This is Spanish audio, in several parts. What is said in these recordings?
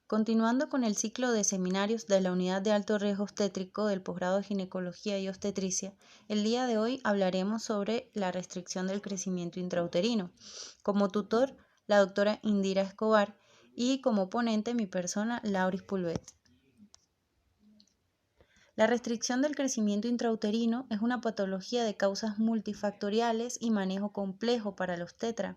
Continuando con el ciclo de seminarios de la Unidad de Alto Riesgo Obstétrico del Posgrado de Ginecología y Obstetricia, el día de hoy hablaremos sobre la restricción del crecimiento intrauterino. Como tutor, la doctora Indira Escobar y como ponente mi persona, Lauris Pulvet. La restricción del crecimiento intrauterino es una patología de causas multifactoriales y manejo complejo para el obstetra.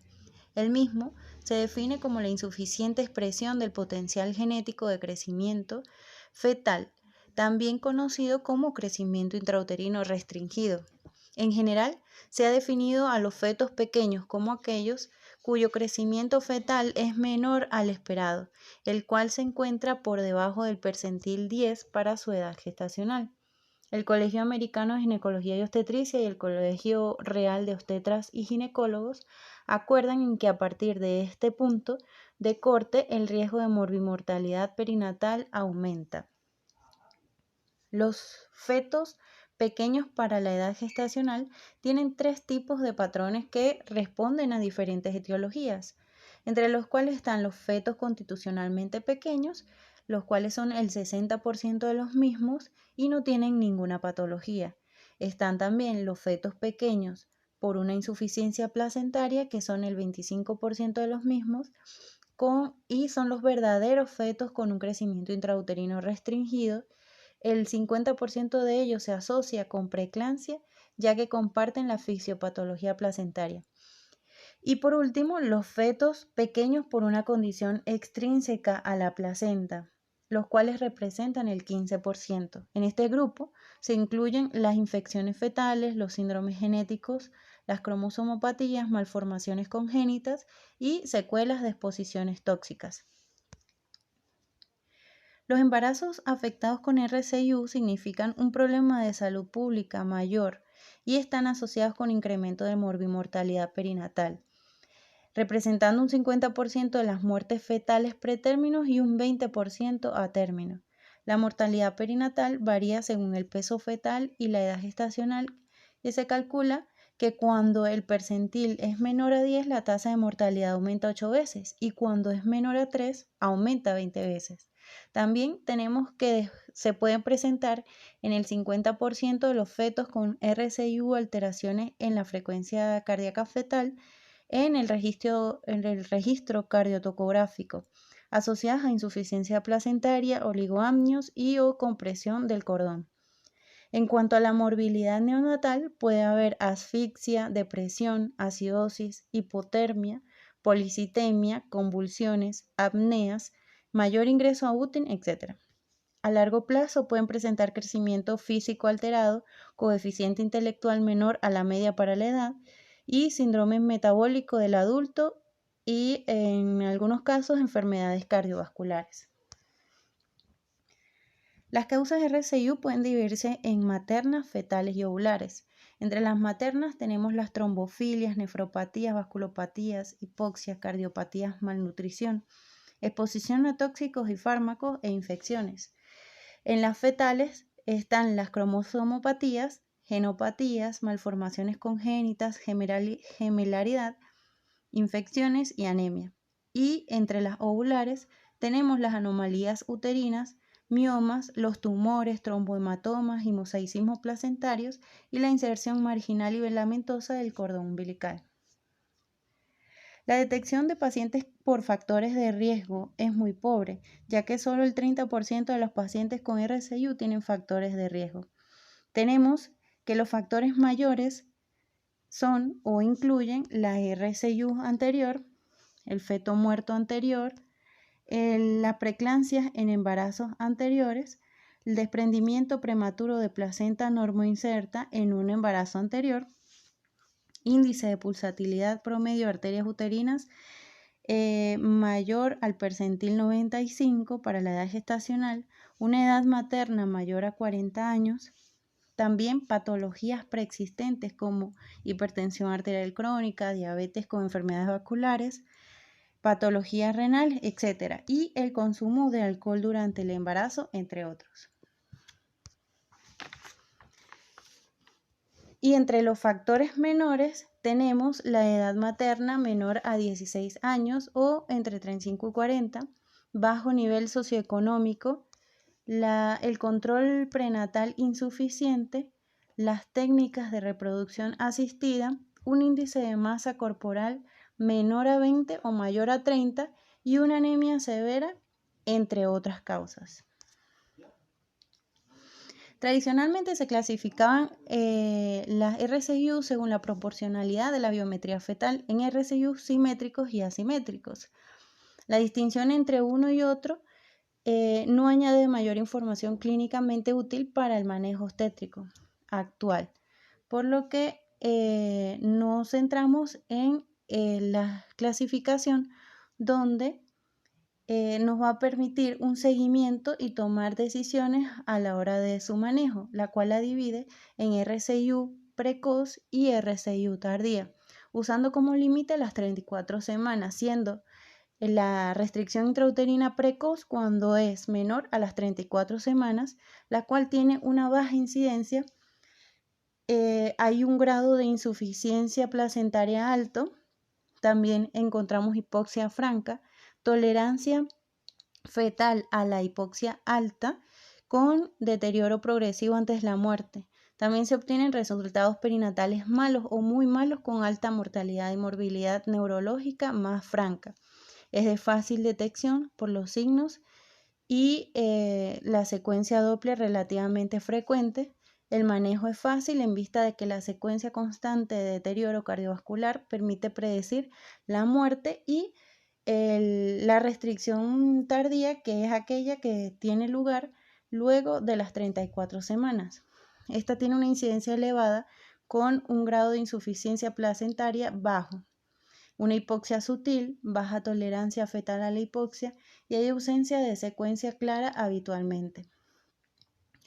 El mismo se define como la insuficiente expresión del potencial genético de crecimiento fetal, también conocido como crecimiento intrauterino restringido. En general, se ha definido a los fetos pequeños como aquellos cuyo crecimiento fetal es menor al esperado, el cual se encuentra por debajo del percentil 10 para su edad gestacional. El Colegio Americano de Ginecología y Obstetricia y el Colegio Real de Obstetras y Ginecólogos acuerdan en que a partir de este punto de corte el riesgo de morbimortalidad perinatal aumenta. Los fetos pequeños para la edad gestacional tienen 3 tipos de patrones que responden a diferentes etiologías, entre los cuales están los fetos constitucionalmente pequeños, los cuales son el 60% de los mismos y no tienen ninguna patología. Están también los fetos pequeños por una insuficiencia placentaria, que son el 25% de los mismos, y son los verdaderos fetos con un crecimiento intrauterino restringido. El 50% de ellos se asocia con preeclampsia, ya que comparten la fisiopatología placentaria. Y por último, los fetos pequeños por una condición extrínseca a la placenta, los cuales representan el 15%. En este grupo se incluyen las infecciones fetales, los síndromes genéticos, las cromosomopatías, malformaciones congénitas y secuelas de exposiciones tóxicas. Los embarazos afectados con RCIU significan un problema de salud pública mayor y están asociados con incremento de morbimortalidad perinatal, representando un 50% de las muertes fetales pretérminos y un 20% a término. La mortalidad perinatal varía según el peso fetal y la edad gestacional, y se calcula que cuando el percentil es menor a 10, la tasa de mortalidad aumenta 8 veces y cuando es menor a 3, aumenta 20 veces. También tenemos que se pueden presentar en el 50% de los fetos con RCIU alteraciones en la frecuencia cardíaca fetal en el registro cardiotocográfico, asociadas a insuficiencia placentaria, oligoamnios y o compresión del cordón. En cuanto a la morbilidad neonatal, puede haber asfixia, depresión, acidosis, hipotermia, policitemia, convulsiones, apneas, mayor ingreso a UTI, etc. A largo plazo pueden presentar crecimiento físico alterado, coeficiente intelectual menor a la media para la edad y síndrome metabólico del adulto y en algunos casos enfermedades cardiovasculares. Las causas de RCIU pueden dividirse en maternas, fetales y ovulares. Entre las maternas tenemos las trombofilias, nefropatías, vasculopatías, hipoxias, cardiopatías, malnutrición, exposición a tóxicos y fármacos e infecciones. En las fetales están las cromosomopatías, genopatías, malformaciones congénitas, gemelaridad, infecciones y anemia. Y entre las ovulares tenemos las anomalías uterinas, miomas, los tumores, trombohematomas y mosaicismos placentarios y la inserción marginal y filamentosa del cordón umbilical. La detección de pacientes por factores de riesgo es muy pobre, ya que solo el 30% de los pacientes con RCIU tienen factores de riesgo. Tenemos que los factores mayores son o incluyen la RCIU anterior, el feto muerto anterior, las preeclampsias en embarazos anteriores, el desprendimiento prematuro de placenta normoinserta en un embarazo anterior, índice de pulsatilidad promedio de arterias uterinas mayor al percentil 95 para la edad gestacional, una edad materna mayor a 40 años, también patologías preexistentes como hipertensión arterial crónica, diabetes con enfermedades vasculares, patología renal, etc. Y el consumo de alcohol durante el embarazo, entre otros. Y entre los factores menores tenemos la edad materna menor a 16 años o entre 35 y 40, bajo nivel socioeconómico, el control prenatal insuficiente, las técnicas de reproducción asistida, un índice de masa corporal menor a 20 o mayor a 30 y una anemia severa, entre otras causas. Tradicionalmente se clasificaban las RCIU según la proporcionalidad de la biometría fetal en RCIU simétricos y asimétricos. La distinción entre uno y otro no añade mayor información clínicamente útil para el manejo obstétrico actual, por lo que nos centramos en la clasificación donde nos va a permitir un seguimiento y tomar decisiones a la hora de su manejo, la cual la divide en RCIU precoz y RCIU tardía, usando como límite las 34 semanas, siendo la restricción intrauterina precoz cuando es menor a las 34 semanas, la cual tiene una baja incidencia. Hay un grado de insuficiencia placentaria alto. También encontramos hipoxia franca, tolerancia fetal a la hipoxia alta con deterioro progresivo antes de la muerte. También se obtienen resultados perinatales malos o muy malos con alta mortalidad y morbilidad neurológica más franca. Es de fácil detección por los signos y la secuencia Doppler relativamente frecuente. El manejo es fácil en vista de que la secuencia constante de deterioro cardiovascular permite predecir la muerte y la restricción tardía, que es aquella que tiene lugar luego de las 34 semanas. Esta tiene una incidencia elevada con un grado de insuficiencia placentaria bajo, una hipoxia sutil, baja tolerancia fetal a la hipoxia y hay ausencia de secuencia clara habitualmente.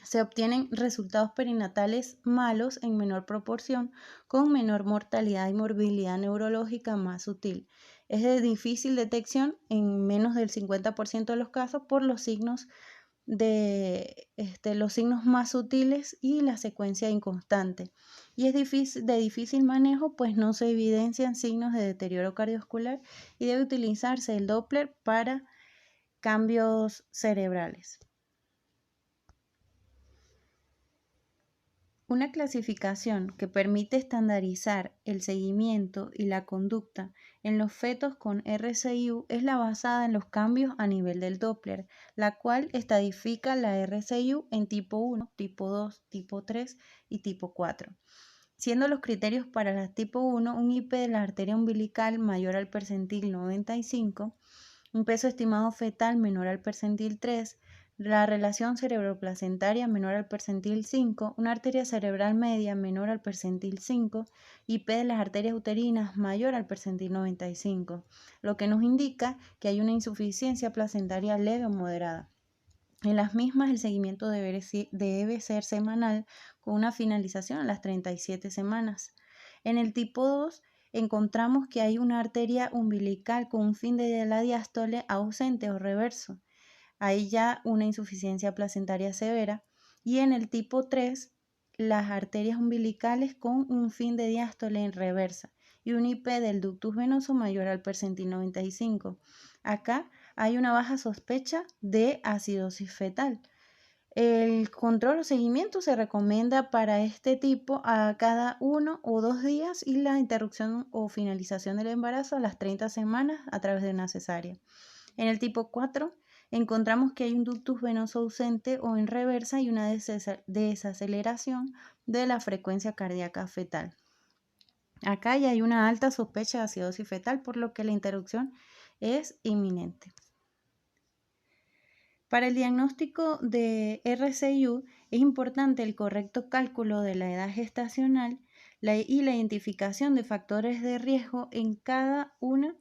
Se obtienen resultados perinatales malos en menor proporción, con menor mortalidad y morbilidad neurológica más sutil. Es de difícil detección en menos del 50% de los casos por los signos los signos más sutiles y la secuencia inconstante. Y es de difícil manejo, pues no se evidencian signos de deterioro cardiovascular y debe utilizarse el Doppler para cambios cerebrales. Una clasificación que permite estandarizar el seguimiento y la conducta en los fetos con RCIU es la basada en los cambios a nivel del Doppler, la cual estadifica la RCIU en tipo 1, tipo 2, tipo 3 y tipo 4. Siendo los criterios para la tipo 1 un IP de la arteria umbilical mayor al percentil 95, un peso estimado fetal menor al percentil 3, la relación cerebroplacentaria menor al percentil 5, una arteria cerebral media menor al percentil 5, IP de las arterias uterinas mayor al percentil 95, lo que nos indica que hay una insuficiencia placentaria leve o moderada. En las mismas el seguimiento debe ser semanal con una finalización a las 37 semanas. En el tipo 2 encontramos que hay una arteria umbilical con un fin de la diástole ausente o reverso. Hay ya una insuficiencia placentaria severa. Y en el tipo 3, las arterias umbilicales con un fin de diástole en reversa y un IP del ductus venoso mayor al percentil 95. Acá hay una baja sospecha de acidosis fetal. El control o seguimiento se recomienda para este tipo a cada 1 o 2 días y la interrupción o finalización del embarazo a las 30 semanas a través de una cesárea. En el tipo 4 encontramos que hay un ductus venoso ausente o en reversa y una desaceleración de la frecuencia cardíaca fetal. Acá ya hay una alta sospecha de acidosis fetal, por lo que la interrupción es inminente. Para el diagnóstico de RCIU es importante el correcto cálculo de la edad gestacional y la identificación de factores de riesgo en cada una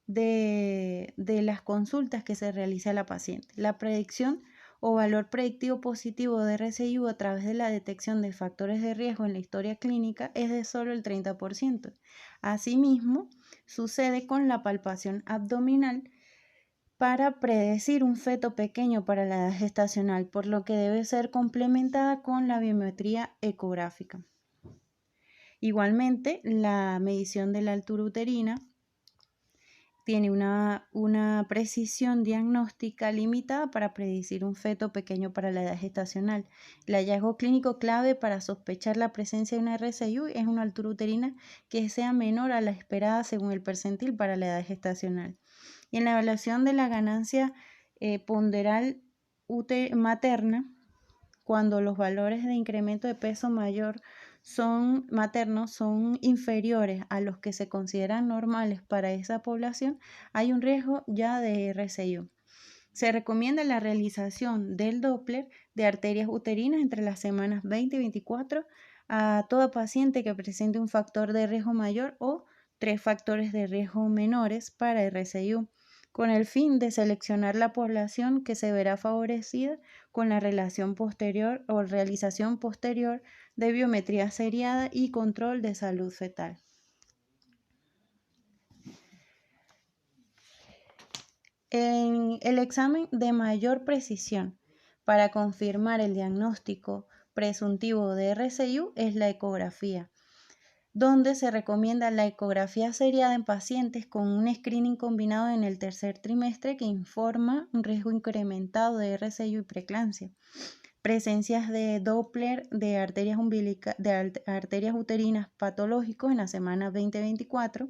de las consultas que se realiza a la paciente. La predicción o valor predictivo positivo de RCIU a través de la detección de factores de riesgo en la historia clínica es de solo el 30%. Asimismo, sucede con la palpación abdominal para predecir un feto pequeño para la edad gestacional, por lo que debe ser complementada con la biometría ecográfica. Igualmente, la medición de la altura uterina tiene una precisión diagnóstica limitada para predecir un feto pequeño para la edad gestacional. El hallazgo clínico clave para sospechar la presencia de una RCIU es una altura uterina que sea menor a la esperada según el percentil para la edad gestacional. Y en la evaluación de la ganancia ponderal materna, cuando los valores de incremento de peso maternos son inferiores a los que se consideran normales para esa población, hay un riesgo ya de RCIU. Se recomienda la realización del Doppler de arterias uterinas entre las semanas 20 y 24 a toda paciente que presente un factor de riesgo mayor o 3 factores de riesgo menores para RCIU, con el fin de seleccionar la población que se verá favorecida con la realización posterior de biometría seriada y control de salud fetal. En el examen de mayor precisión para confirmar el diagnóstico presuntivo de RCIU es la ecografía, donde se recomienda la ecografía seriada en pacientes con un screening combinado en el tercer trimestre que informa un riesgo incrementado de RCIU y preeclampsia. Presencias de Doppler de arterias uterinas patológicos en la semana 20-24,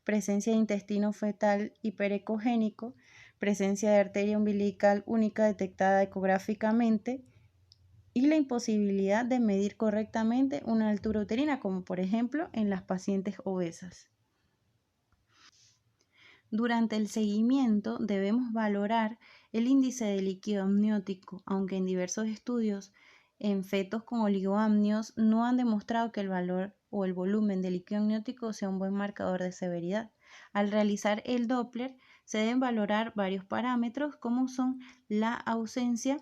presencia de intestino fetal hiperecogénico, presencia de arteria umbilical única detectada ecográficamente y la imposibilidad de medir correctamente una altura uterina, como por ejemplo en las pacientes obesas. Durante el seguimiento debemos valorar el índice de líquido amniótico, aunque en diversos estudios en fetos con oligoamnios no han demostrado que el valor o el volumen de líquido amniótico sea un buen marcador de severidad. Al realizar el Doppler se deben valorar varios parámetros como son la ausencia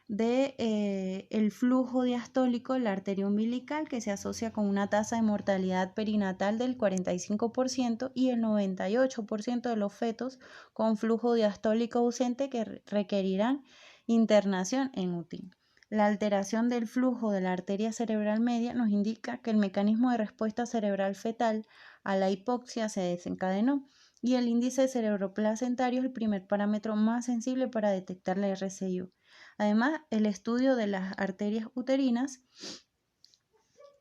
de el flujo diastólico, la arteria umbilical, que se asocia con una tasa de mortalidad perinatal del 45% y el 98% de los fetos con flujo diastólico ausente que requerirán internación en UTI. La alteración del flujo de la arteria cerebral media nos indica que el mecanismo de respuesta cerebral fetal a la hipoxia se desencadenó y el índice cerebroplacentario es el primer parámetro más sensible para detectar la RCIU. Además, el estudio de las arterias uterinas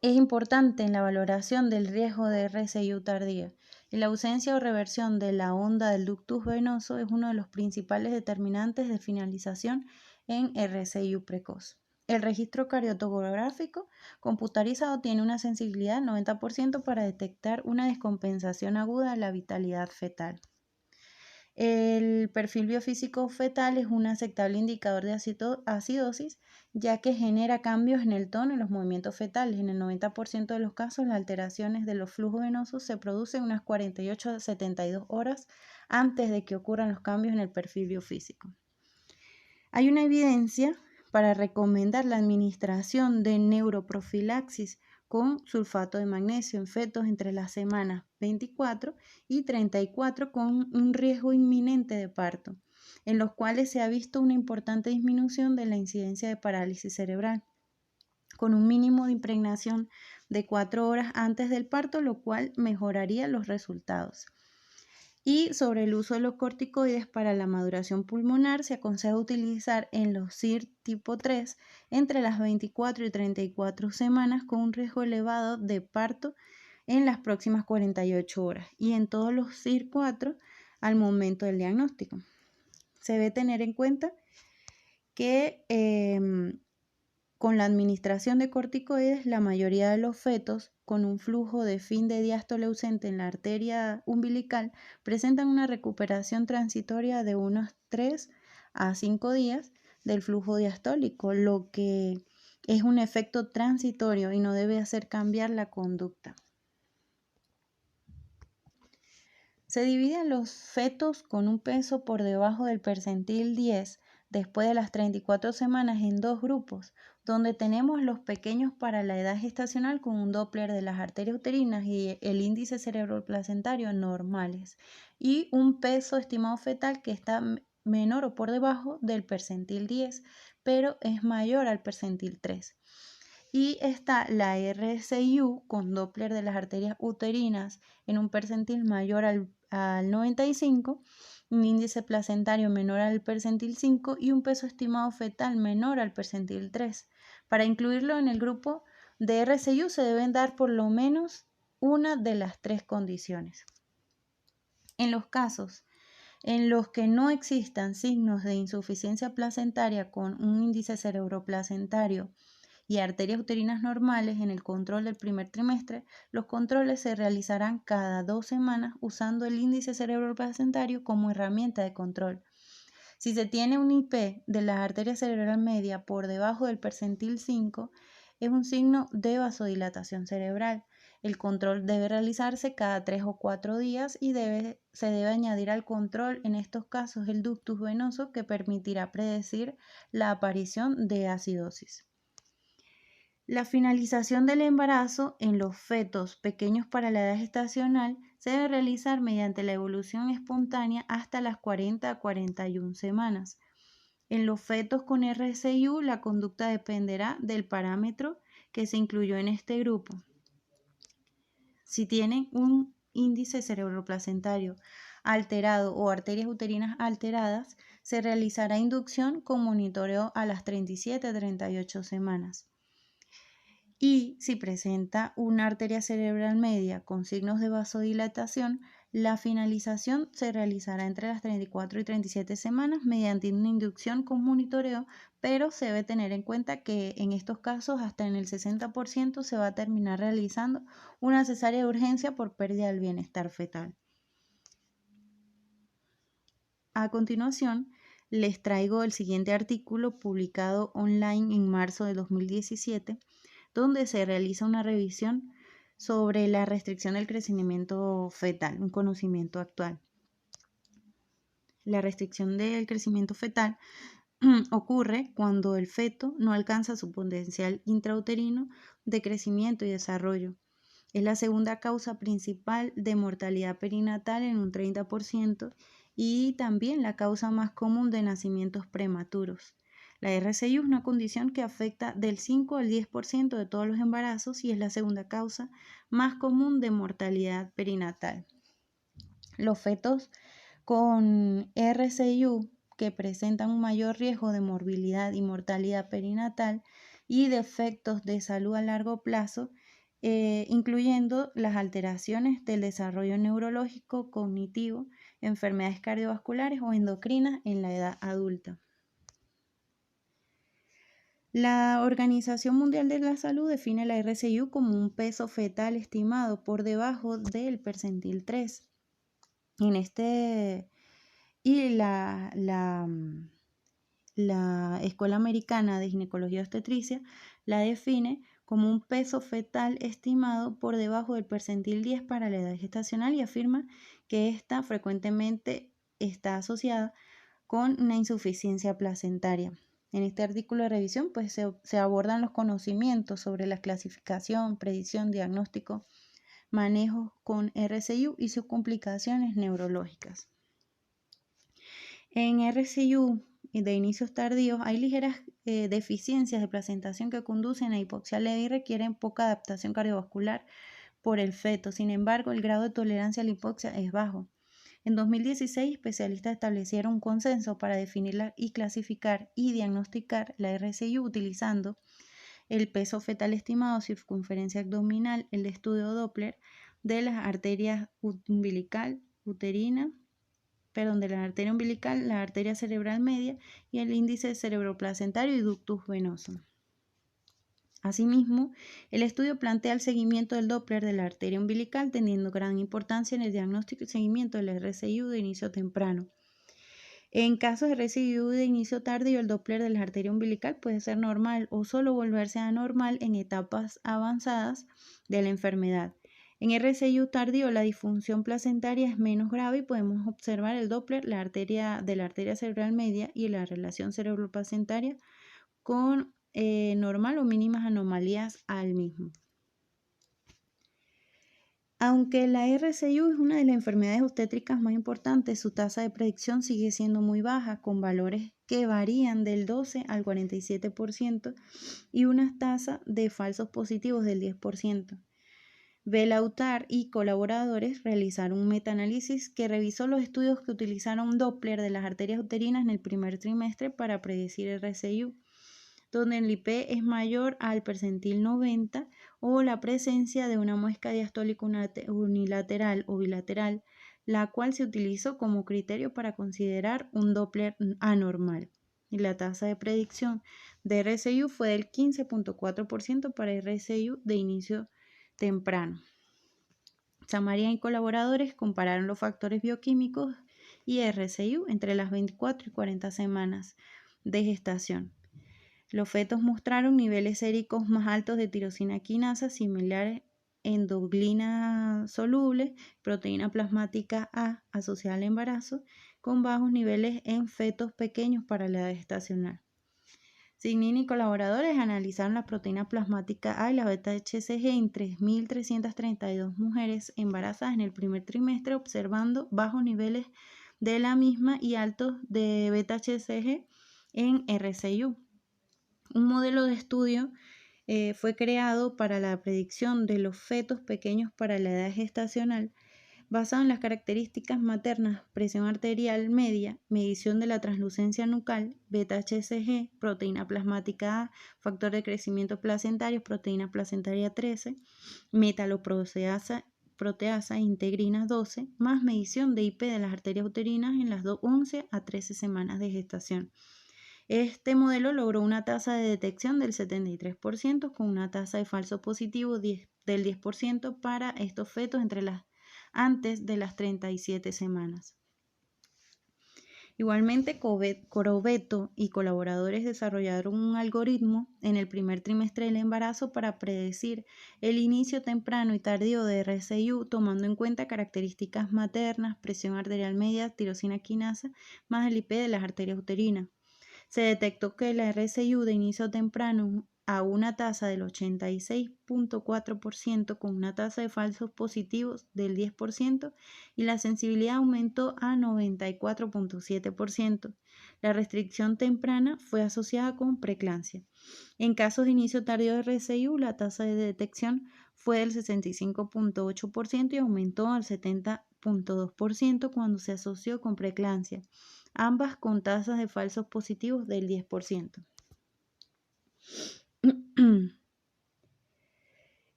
es importante en la valoración del riesgo de RCIU tardía. Y la ausencia o reversión de la onda del ductus venoso es uno de los principales determinantes de finalización en RCIU precoz. El registro cardiotográfico computarizado tiene una sensibilidad del 90% para detectar una descompensación aguda de la vitalidad fetal. El perfil biofísico fetal es un aceptable indicador de acidosis, ya que genera cambios en el tono y los movimientos fetales. En el 90% de los casos, las alteraciones de los flujos venosos se producen unas 48 a 72 horas antes de que ocurran los cambios en el perfil biofísico. Hay una evidencia para recomendar la administración de neuroprofilaxis con sulfato de magnesio en fetos entre las semanas 24 y 34 con un riesgo inminente de parto, en los cuales se ha visto una importante disminución de la incidencia de parálisis cerebral, con un mínimo de impregnación de 4 horas antes del parto, lo cual mejoraría los resultados. Y sobre el uso de los corticoides para la maduración pulmonar, se aconseja utilizar en los CIR tipo 3 entre las 24 y 34 semanas con un riesgo elevado de parto en las próximas 48 horas y en todos los CIR 4 al momento del diagnóstico. Se debe tener en cuenta que con la administración de corticoides, la mayoría de los fetos con un flujo de fin de diástole ausente en la arteria umbilical presentan una recuperación transitoria de unos 3 a 5 días del flujo diastólico, lo que es un efecto transitorio y no debe hacer cambiar la conducta. Se dividen los fetos con un peso por debajo del percentil 10 después de las 34 semanas en dos grupos, donde tenemos los pequeños para la edad gestacional con un Doppler de las arterias uterinas y el índice cerebroplacentario normales y un peso estimado fetal que está menor o por debajo del percentil 10, pero es mayor al percentil 3. Y está la RCIU con Doppler de las arterias uterinas en un percentil mayor al 95, un índice placentario menor al percentil 5 y un peso estimado fetal menor al percentil 3. Para incluirlo en el grupo de RCU se deben dar por lo menos una de las tres condiciones. En los casos en los que no existan signos de insuficiencia placentaria con un índice cerebroplacentario y arterias uterinas normales en el control del primer trimestre, los controles se realizarán cada 2 semanas usando el índice cerebroplacentario como herramienta de control. Si se tiene un IP de la arteria cerebral media por debajo del percentil 5, es un signo de vasodilatación cerebral. El control debe realizarse cada 3 o 4 días y se debe añadir al control, en estos casos, el ductus venoso que permitirá predecir la aparición de acidosis. La finalización del embarazo en los fetos pequeños para la edad gestacional se debe realizar mediante la evolución espontánea hasta las 40 a 41 semanas. En los fetos con RCIU, la conducta dependerá del parámetro que se incluyó en este grupo. Si tienen un índice cerebroplacentario alterado o arterias uterinas alteradas, se realizará inducción con monitoreo a las 37 a 38 semanas. Y si presenta una arteria cerebral media con signos de vasodilatación, la finalización se realizará entre las 34 y 37 semanas mediante una inducción con monitoreo, pero se debe tener en cuenta que en estos casos hasta en el 60% se va a terminar realizando una cesárea de urgencia por pérdida del bienestar fetal. A continuación, les traigo el siguiente artículo publicado online en marzo de 2017, donde se realiza una revisión sobre la restricción del crecimiento fetal, un conocimiento actual. La restricción del crecimiento fetal ocurre cuando el feto no alcanza su potencial intrauterino de crecimiento y desarrollo. Es la segunda causa principal de mortalidad perinatal en un 30% y también la causa más común de nacimientos prematuros. La RCI es una condición que afecta del 5 al 10% de todos los embarazos y es la segunda causa más común de mortalidad perinatal. Los fetos con RCIU que presentan un mayor riesgo de morbilidad y mortalidad perinatal y de efectos de salud a largo plazo, incluyendo las alteraciones del desarrollo neurológico, cognitivo, enfermedades cardiovasculares o endocrinas en la edad adulta. La Organización Mundial de la Salud define la RCIU como un peso fetal estimado por debajo del percentil 3. Y la Escuela Americana de Ginecología y Obstetricia la define como un peso fetal estimado por debajo del percentil 10 para la edad gestacional y afirma que esta frecuentemente está asociada con una insuficiencia placentaria. En este artículo de revisión pues, se abordan los conocimientos sobre la clasificación, predicción, diagnóstico, manejo con RCIU y sus complicaciones neurológicas. En RCIU de inicios tardíos hay ligeras deficiencias de placentación que conducen a hipoxia leve y requieren poca adaptación cardiovascular por el feto. Sin embargo, el grado de tolerancia a la hipoxia es bajo. En 2016, especialistas establecieron un consenso para definir y clasificar y diagnosticar la RCIU utilizando el peso fetal estimado, circunferencia abdominal, el estudio Doppler de las arterias de la arteria umbilical, la arteria cerebral media y el índice cerebroplacentario y ductus venoso. Asimismo, el estudio plantea el seguimiento del Doppler de la arteria umbilical, teniendo gran importancia en el diagnóstico y seguimiento del RCIU de inicio temprano. En casos de RCIU de inicio tardío, el Doppler de la arteria umbilical puede ser normal o solo volverse anormal en etapas avanzadas de la enfermedad. En RCIU tardío, la disfunción placentaria es menos grave y podemos observar el Doppler de la arteria cerebral media y la relación cerebroplacentaria con normal o mínimas anomalías al mismo. Aunque la RCIU es una de las enfermedades obstétricas más importantes, su tasa de predicción sigue siendo muy baja, con valores que varían del 12 al 47% y una tasa de falsos positivos del 10%. Belautar y colaboradores realizaron un metaanálisis que revisó los estudios que utilizaron Doppler de las arterias uterinas en el primer trimestre para predecir RCIU, donde el IP es mayor al percentil 90 o la presencia de una muesca diastólica unilateral o bilateral, la cual se utilizó como criterio para considerar un Doppler anormal. Y la tasa de predicción de RCIU fue del 15.4% para RCIU de inicio temprano. Samaria y colaboradores compararon los factores bioquímicos y RCIU entre las 24 y 40 semanas de gestación. Los fetos mostraron niveles séricos más altos de tirosina quinasa, similares endoglina soluble, proteína plasmática A asociada al embarazo, con bajos niveles en fetos pequeños para la edad gestacional. Signin y colaboradores analizaron la proteína plasmática A y la beta-HCG en 3.332 mujeres embarazadas en el primer trimestre, observando bajos niveles de la misma y altos de beta-HCG en RCIU. Un modelo de estudio fue creado para la predicción de los fetos pequeños para la edad gestacional, basado en las características maternas, presión arterial media, medición de la translucencia nucal, beta-HCG, proteína plasmática A, factor de crecimiento placentario, proteína placentaria 13, metaloproteasa integrina 12, más medición de IP de las arterias uterinas en las 11 a 13 semanas de gestación. Este modelo logró una tasa de detección del 73% con una tasa de falso positivo del 10% para estos fetos antes de las 37 semanas. Igualmente, Corobeto y colaboradores desarrollaron un algoritmo en el primer trimestre del embarazo para predecir el inicio temprano y tardío de RCIU, tomando en cuenta características maternas, presión arterial media, tirosina quinasa, más el IP de las arterias uterinas. Se detectó que la RCIU de inicio temprano a una tasa del 86.4% con una tasa de falsos positivos del 10% y la sensibilidad aumentó a 94.7%. La restricción temprana fue asociada con preeclampsia. En casos de inicio tardío de RCIU, la tasa de detección fue del 65.8% y aumentó al 70.2% cuando se asoció con preeclampsia, ambas con tasas de falsos positivos del 10%.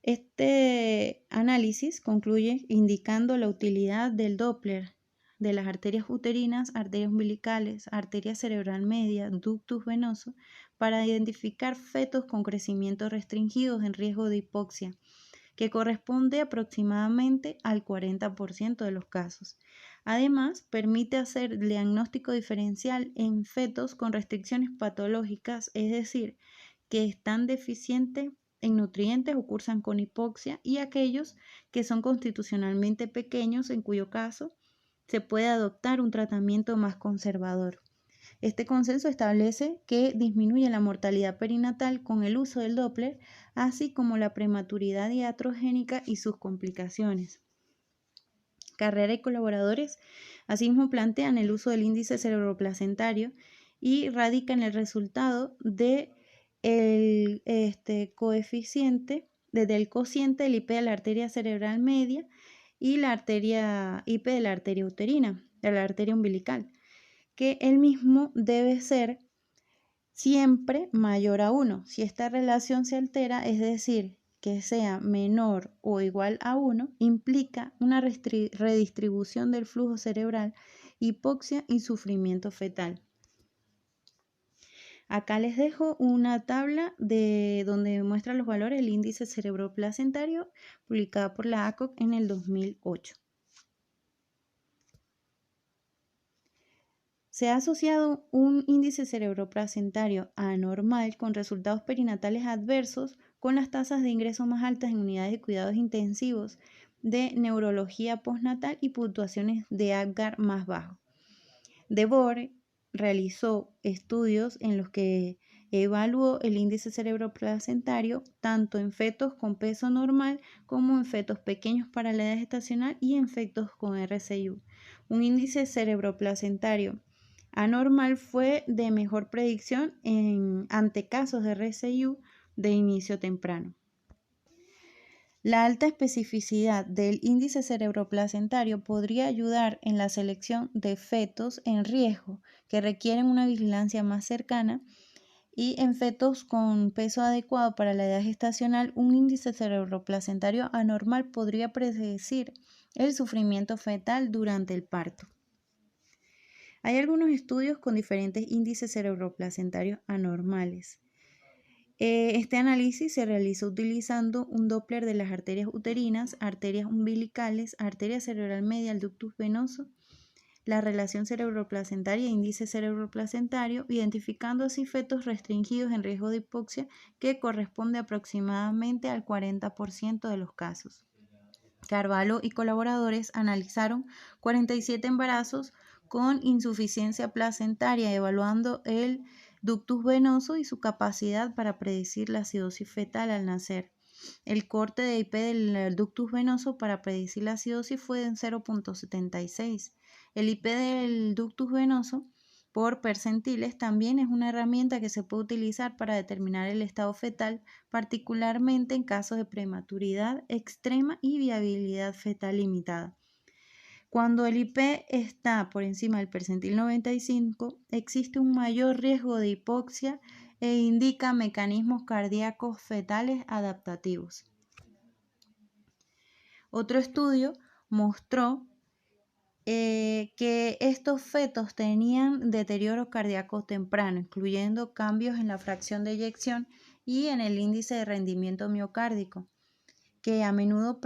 Este análisis concluye indicando la utilidad del Doppler de las arterias uterinas, arterias umbilicales, arteria cerebral media, ductus venoso, para identificar fetos con crecimiento restringidos en riesgo de hipoxia, que corresponde aproximadamente al 40% de los casos. Además, permite hacer diagnóstico diferencial en fetos con restricciones patológicas, es decir, que están deficientes en nutrientes o cursan con hipoxia, y aquellos que son constitucionalmente pequeños, en cuyo caso se puede adoptar un tratamiento más conservador. Este consenso establece que disminuye la mortalidad perinatal con el uso del Doppler, así como la prematuridad iatrogénica y sus complicaciones. Carrera y colaboradores asimismo plantean el uso del índice cerebroplacentario y radican el resultado del cociente del IP de la arteria cerebral media y la IP de la arteria uterina, de la arteria umbilical, que el mismo debe ser siempre mayor a 1. Si esta relación se altera, es decir, que sea menor o igual a 1, implica una redistribución del flujo cerebral, hipoxia y sufrimiento fetal. Acá les dejo una tabla donde muestra los valores del índice cerebroplacentario publicada por la ACOG en el 2008. Se ha asociado un índice cerebroplacentario anormal con resultados perinatales adversos con las tasas de ingreso más altas en unidades de cuidados intensivos de neurología postnatal y puntuaciones de Apgar más bajo. De Boer realizó estudios en los que evaluó el índice cerebroplacentario tanto en fetos con peso normal como en fetos pequeños para la edad gestacional y en fetos con RCIU. Un índice cerebroplacentario anormal fue de mejor predicción ante casos de RCIU de inicio temprano. La alta especificidad del índice cerebroplacentario podría ayudar en la selección de fetos en riesgo que requieren una vigilancia más cercana, y en fetos con peso adecuado para la edad gestacional, un índice cerebroplacentario anormal podría predecir el sufrimiento fetal durante el parto. Hay algunos estudios con diferentes índices cerebroplacentarios anormales. Este análisis se realizó utilizando un Doppler de las arterias uterinas, arterias umbilicales, arteria cerebral media, el ductus venoso, la relación cerebroplacentaria e índice cerebroplacentario, identificando así fetos restringidos en riesgo de hipoxia, que corresponde aproximadamente al 40% de los casos. Carvalho y colaboradores analizaron 47 embarazos con insuficiencia placentaria, evaluando el ductus venoso y su capacidad para predecir la acidosis fetal al nacer. El corte de IP del ductus venoso para predecir la acidosis fue en 0.76. El IP del ductus venoso por percentiles también es una herramienta que se puede utilizar para determinar el estado fetal, particularmente en casos de prematuridad extrema y viabilidad fetal limitada. Cuando el IP está por encima del percentil 95, existe un mayor riesgo de hipoxia e indica mecanismos cardíacos fetales adaptativos. Otro estudio mostró que estos fetos tenían deterioro cardíaco temprano, incluyendo cambios en la fracción de eyección y en el índice de rendimiento miocárdico, que a menudo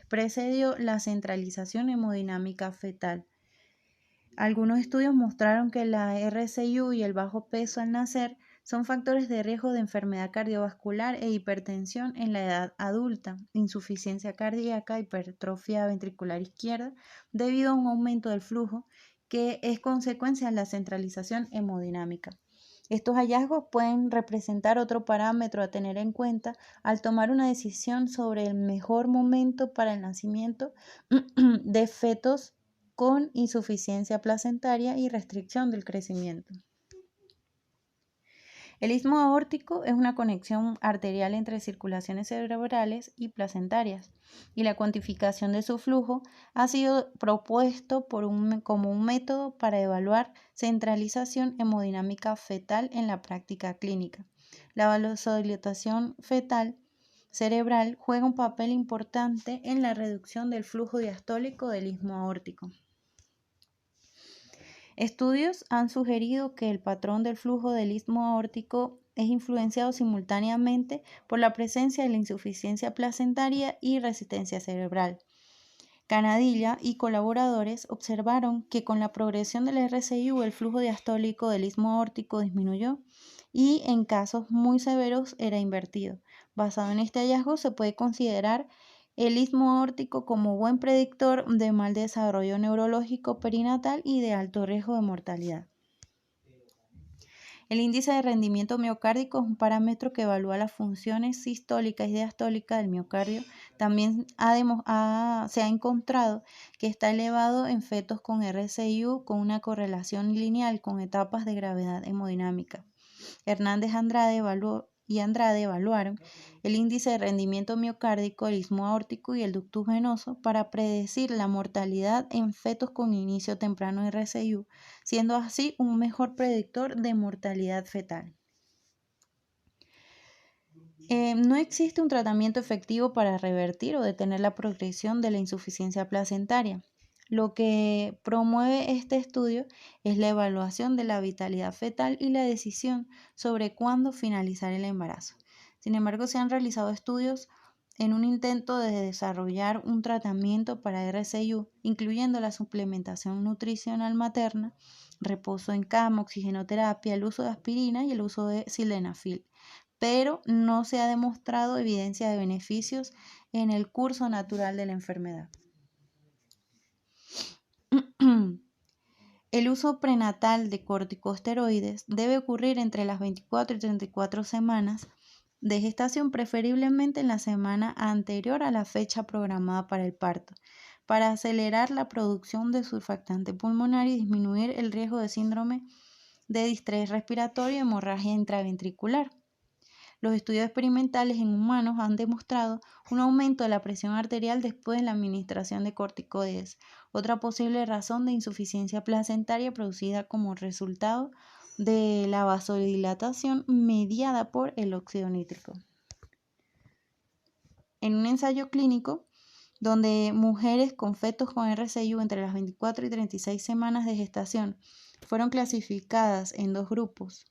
precedió la centralización hemodinámica fetal. Algunos estudios mostraron que la RCIU y el bajo peso al nacer son factores de riesgo de enfermedad cardiovascular e hipertensión en la edad adulta, insuficiencia cardíaca, hipertrofia ventricular izquierda, debido a un aumento del flujo que es consecuencia de la centralización hemodinámica. Estos hallazgos pueden representar otro parámetro a tener en cuenta al tomar una decisión sobre el mejor momento para el nacimiento de fetos con insuficiencia placentaria y restricción del crecimiento. El istmo aórtico es una conexión arterial entre circulaciones cerebrales y placentarias, y la cuantificación de su flujo ha sido propuesto como un método para evaluar centralización hemodinámica fetal en la práctica clínica. La vasodilatación fetal cerebral juega un papel importante en la reducción del flujo diastólico del istmo aórtico. Estudios han sugerido que el patrón del flujo del istmo aórtico es influenciado simultáneamente por la presencia de la insuficiencia placentaria y resistencia cerebral. Canadilla y colaboradores observaron que con la progresión del RCIU el flujo diastólico del istmo aórtico disminuyó y en casos muy severos era invertido. Basado en este hallazgo se puede considerar el istmo aórtico como buen predictor de mal desarrollo neurológico perinatal y de alto riesgo de mortalidad. El índice de rendimiento miocárdico es un parámetro que evalúa las funciones sistólicas y diastólicas del miocardio. También se ha encontrado que está elevado en fetos con RCIU con una correlación lineal con etapas de gravedad hemodinámica. Hernández y Andrade evaluaron el índice de rendimiento miocárdico, el istmo aórtico y el ductus venoso para predecir la mortalidad en fetos con inicio temprano de RCIU, siendo así un mejor predictor de mortalidad fetal. No existe un tratamiento efectivo para revertir o detener la progresión de la insuficiencia placentaria. Lo que promueve este estudio es la evaluación de la vitalidad fetal y la decisión sobre cuándo finalizar el embarazo. Sin embargo, se han realizado estudios en un intento de desarrollar un tratamiento para RCIU, incluyendo la suplementación nutricional materna, reposo en cama, oxigenoterapia, el uso de aspirina y el uso de sildenafil, pero no se ha demostrado evidencia de beneficios en el curso natural de la enfermedad. El uso prenatal de corticosteroides debe ocurrir entre las 24 y 34 semanas de gestación, preferiblemente en la semana anterior a la fecha programada para el parto, para acelerar la producción de surfactante pulmonar y disminuir el riesgo de síndrome de distrés respiratorio y hemorragia intraventricular. Los estudios experimentales en humanos han demostrado un aumento de la presión arterial después de la administración de corticoides, otra posible razón de insuficiencia placentaria producida como resultado de la vasodilatación mediada por el óxido nítrico. En un ensayo clínico, donde mujeres con fetos con RCIU entre las 24 y 36 semanas de gestación fueron clasificadas en dos grupos,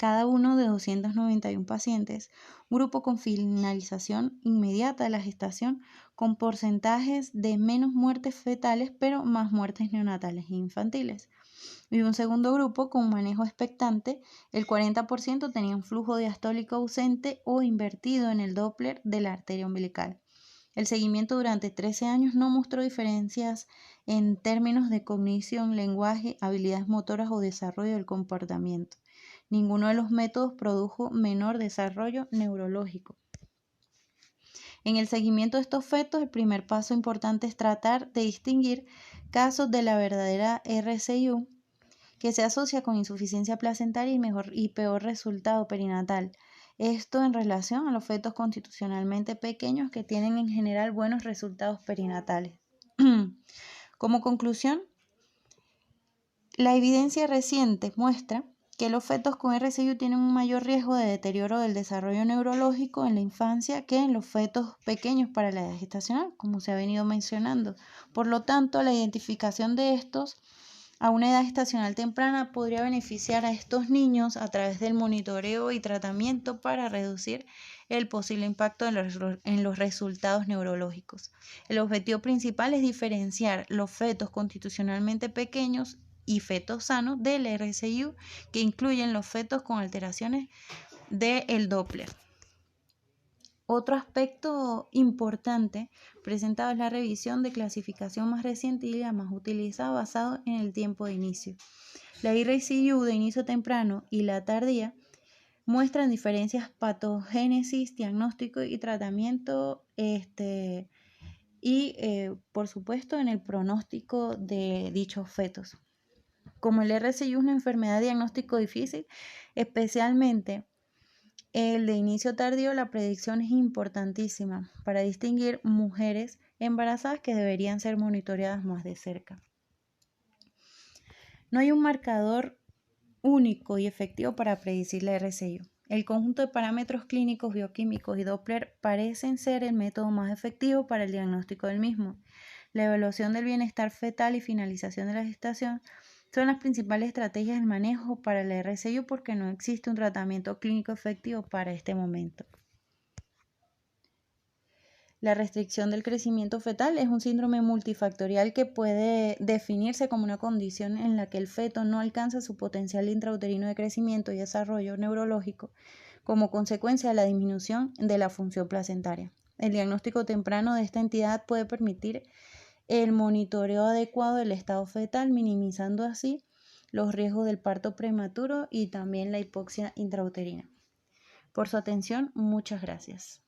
cada uno de 291 pacientes, un grupo con finalización inmediata de la gestación con porcentajes de menos muertes fetales pero más muertes neonatales e infantiles. Y un segundo grupo con manejo expectante, el 40% tenía un flujo diastólico ausente o invertido en el Doppler de la arteria umbilical. El seguimiento durante 13 años no mostró diferencias en términos de cognición, lenguaje, habilidades motoras o desarrollo del comportamiento. Ninguno de los métodos produjo menor desarrollo neurológico. En el seguimiento de estos fetos, el primer paso importante es tratar de distinguir casos de la verdadera RCIU que se asocia con insuficiencia placentaria y peor resultado perinatal. Esto en relación a los fetos constitucionalmente pequeños que tienen en general buenos resultados perinatales. Como conclusión, la evidencia reciente muestra que los fetos con RCIU tienen un mayor riesgo de deterioro del desarrollo neurológico en la infancia que en los fetos pequeños para la edad gestacional, como se ha venido mencionando. Por lo tanto, la identificación de estos a una edad gestacional temprana podría beneficiar a estos niños a través del monitoreo y tratamiento para reducir el posible impacto en los resultados neurológicos. El objetivo principal es diferenciar los fetos constitucionalmente pequeños y fetos sanos del RCIU, que incluyen los fetos con alteraciones del Doppler. Otro aspecto importante presentado es la revisión de clasificación más reciente y la más utilizada basado en el tiempo de inicio. La RCIU de inicio temprano y la tardía muestran diferencias patogénesis, diagnóstico y tratamiento por supuesto en el pronóstico de dichos fetos. Como el RCIU es una enfermedad de diagnóstico difícil, especialmente el de inicio tardío, la predicción es importantísima para distinguir mujeres embarazadas que deberían ser monitoreadas más de cerca. No hay un marcador único y efectivo para predecir la RCIU. El conjunto de parámetros clínicos, bioquímicos y Doppler parecen ser el método más efectivo para el diagnóstico del mismo. La evaluación del bienestar fetal y finalización de la gestación son las principales estrategias de manejo para la RCIU porque no existe un tratamiento clínico efectivo para este momento. La restricción del crecimiento fetal es un síndrome multifactorial que puede definirse como una condición en la que el feto no alcanza su potencial intrauterino de crecimiento y desarrollo neurológico como consecuencia de la disminución de la función placentaria. El diagnóstico temprano de esta entidad puede permitir el monitoreo adecuado del estado fetal, minimizando así los riesgos del parto prematuro y también la hipoxia intrauterina. Por su atención, muchas gracias.